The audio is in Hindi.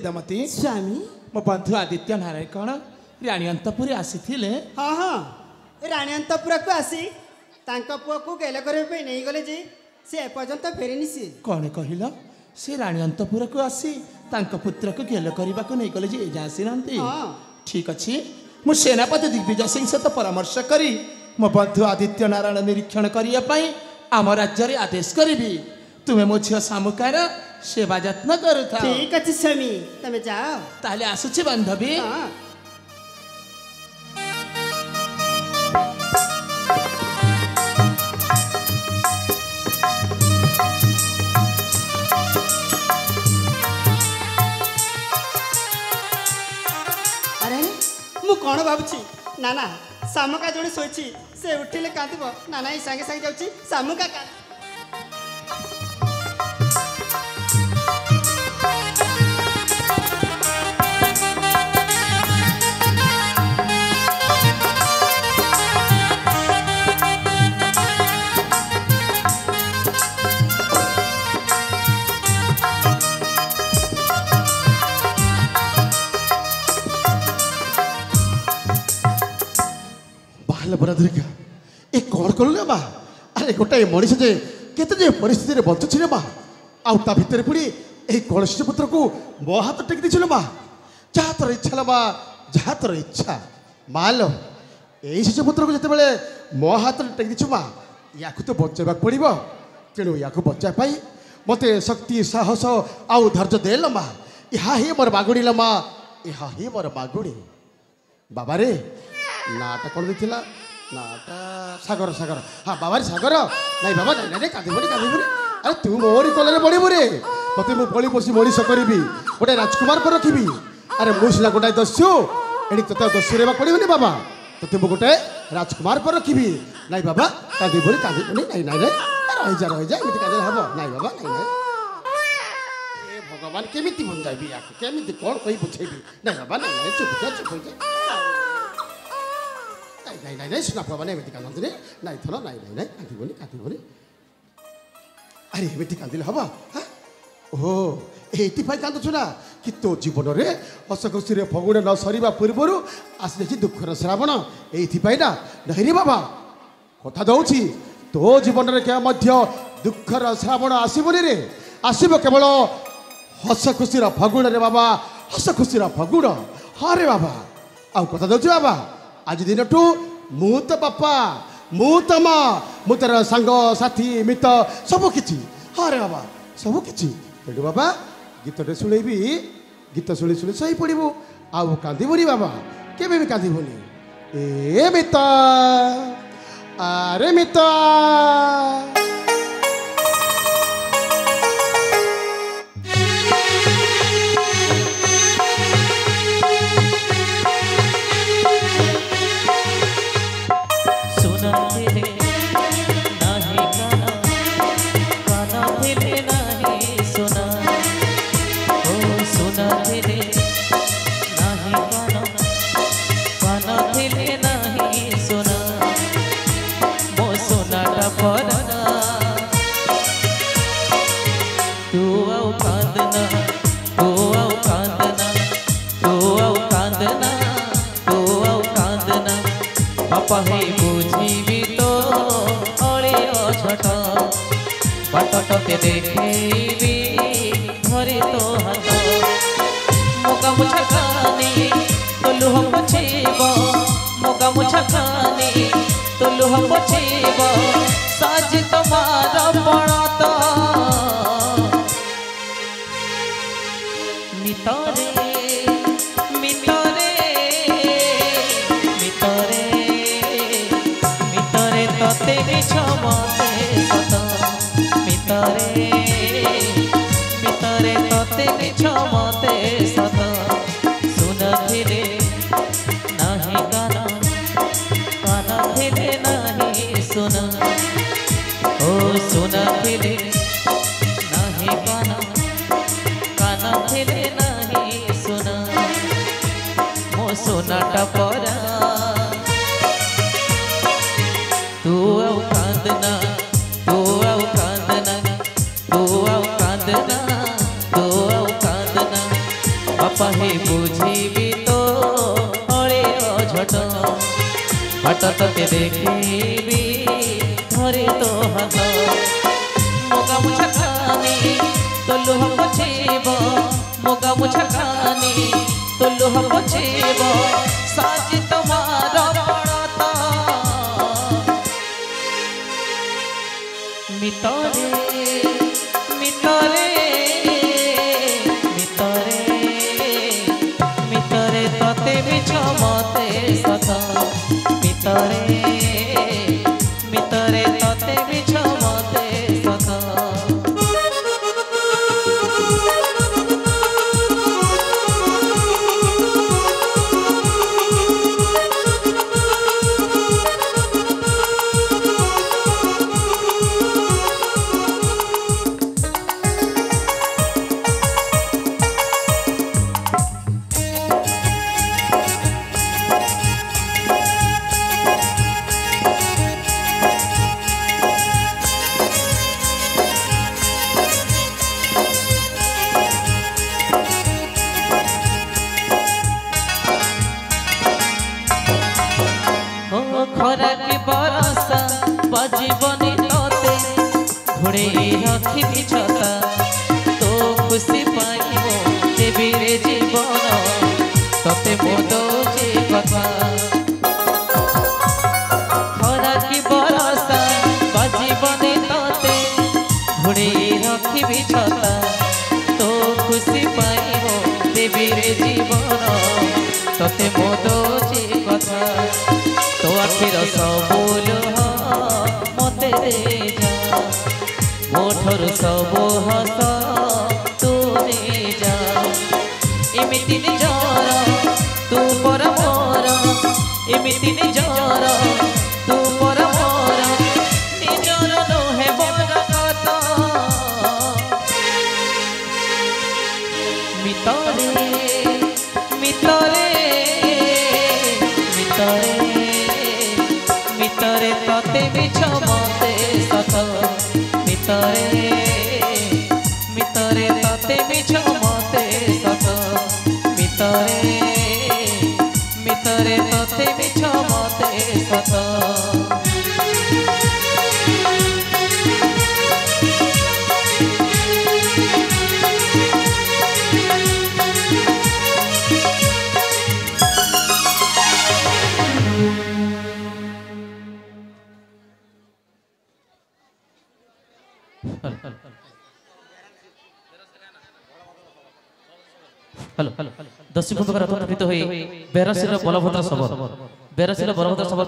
वेदमती स्वामी मो बंधु आदित्य नारायण कौन राणी अंतपुरी आसी हाँ हाँ राणी अंतपुरा को आसी पुआ को गेल करने नहीं गले जे से एपर्यंत फेरिनी सी कौन कहल से राणी अंतपुरा को आसी पुत्र को गेल करने को नहीं गले जे एजा आसी नांती ठीक अच्छे मु सेनापति दिग्विजय सिंह सहित परामर्श करी मो बंधु आदित्य नारायण निरीक्षण करने आम राज्य आदेश करी तुम्हें मो झील सामुकार सेवा जत्न करुथा ठीक अच्छे स्वामी तमे जाओ ताले आसुची बांधवी अरे मु कौन भावुची ना ना सामुका जोड़े शोची से उठिले कांदब ना ना सांगे सांगे जाउची सामुका का बराधरिका ए कौन कलु बा अरे गोटाए मनीष जे केते परिस्थिति बंचुची बा आ भितर पुणी यही कलश पुत्र को मो हाथ टेक दी बा जहाँ तोर इच्छा बा जहाँ तोर इच्छा माल यही शिशु पुत्र को जिते बड़े मो हाथ टेक दी बा या तो बचाइबा पड़ो तेणु या बचाई मत शक्ति साहस आउ धैर्य देल मा यहाँ ही मोर मागुड़ी मा यहाँ ही मोर मागुड़ी बाबा रे नाटा कौन देथिला नाटा सागर सागर हाँ बाबा सागर नहीं बाबा नहीं नहीं कांदबनी कांदबनी अरे तू मोरी कलर पड़बू रे मत मु बड़ी पोषी मनीष करी गोटे राजकुमार पर रखी अरे मुझे गोटाए दस्यु एणी तो दस्यु पड़ोनी बाबा तो मु गोटे राजकुमार पर रखी नहीं बाबा कांदबनी कांदबनी नहीं नहीं नहीं रहीजा रहीजा एमती कांदे हम नहीं बाबा नहीं नहीं भगवान केमी बुझाइबी या केमी कौन कही बुझेबी नहीं बाबा नहीं नहीं चुप जा चुप जा नहीं नहीं नहीं सुना प्रभा नहीं कांदे नहीं थर नहीं नहीं नहीं कांदबनी कांदबनी अरे एमती कांदिले हम ओहो ये कांदुचु ना कि तो जीवन में हस खुशी फगुण न सरीबा पूर्वर आसी दुखर श्रावण ये ना नहीं बाबा कथा दौची तो जीवन में क्या दुखर श्रावण आसबनी रे आसब केवल हस खुशी फगुण रे बाबा हस खुशी फगुण हाँ रे बाबा आउ कथा दौची बाबा आज दिन ठू मु तो बापा मु तो माँ मु तार सांग साथी मित सबकि हाँ रे बाबा सबकि तेणु बाबा गीतटे शुणेबी गीत शुणी शुणी सही पड़ू आउ कांदबनी बाबा केवे भी कांदबनी ए मिता अरे मिता पहे बुझी तो अड़िय छट बाटटे देखी धरी तो हाथ मोगा मुछा खानी तो लुह पोछेब मोगा मुछा खानी तो लुह पोछेब साज तमार पड़त मितरे मितरे मितरे तते मिछ मते सत मितरे मितरे तते मिछ मते सत सुनथिले नाही कान कान थिले नाही सुन ओ सुनथिले नाही कान कान थिले नाही सुन मो सुनाटा परा तू आओ कांदना तू आओ कांदना तू आओ कांदना तू आओ कांदना घट बाट तते देखी धरे तो हाथ मोगा मुछा खानी तो लुह पोछेब मोगा मुछा खानी तो लुह पोछेब साजी तुम्हार पड़ता मितरे मितरे मितरे मितरे तते मिछ मते सत मितरे मितरे तते मिछ मते सत खरा के बरसा बजीबनी तोते घोड़े रखी बिछता तो खुशी पाइबो देवी रे जीवन तते मोदो जे कथा खरा के बरसा बजीबनी तोते घोड़े रखी बिछता तो खुशी पाइबो देवी रे जीवन तते मोदो जे कथा तो आखिर सबूल मते दे जा मोठर सब हस तू ने जा एमिति निजर तू पर मोर एमिति निजर तू पर मोर निजर नहे बरकत मितरे मितरे मितरे मितरे तते मिछ मते सत मितरे मितरे तते मिछ मते सत मितरे मितरे तते मिछ मते सत हेलो हेलो 10 कुंभ का रथ निर्मित हुई 82 बलभद्र शबर 82 बलभद्र शबर